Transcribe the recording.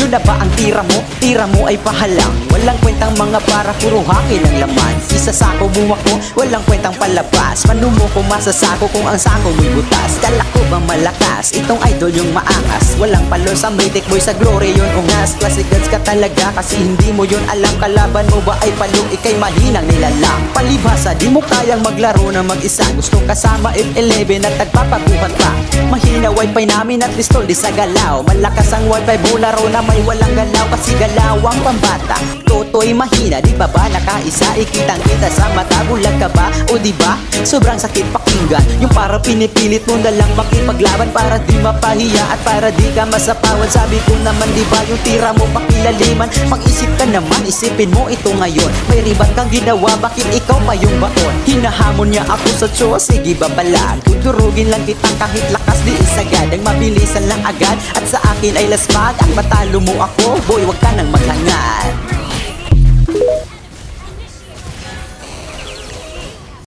Sa'yo na ba ang tira mo? Tira mo ay pahalang. Walang kwentang mga para puro hangin ang laman. Isasako mo ako, walang kwentang palabas. Manumo ko masasako kung ang sako mo'y butas. Kala ko bang malakas? Itong idol yung maangas. Walang palo sa Mythic Boy, sa glory yun ungas. Classic gods ka talaga kasi hindi mo yun alam. Kalaban mo ba ay palo, ikay mahinang nilalang. Palibhasa, di mo kayang maglaro na mag-isa. Gusto kasama F11 at nagpapabuhat pa. Mahina wifi namin at listol di sa galaw. Malakas ang wifi, bularo na may walang galaw. Kasi galawang pambata, toto'y mahina. Di ba ba nakaisa, ikitang kita sa mata. Bulag ka ba? O di ba? Sobrang sakit pakinggan. Yung para pinipilit mo na lang makipaglaban para di mapahiya at para di ka masapawan. Sabi ko naman di ba yung tira mo pakilaliman. Pag-isip ka naman, isipin mo ito ngayon. May ribat kang ginawa, bakit ikaw pa yung baon? Hinahamon niya ako sa Diyos, sige ba pala? Tudurugin lang kitang kahit lakas di isagad. Ang mabilisan lang agad at sa akin ay lasmag. At matalo mo ako, boy wag ka nang maghangad.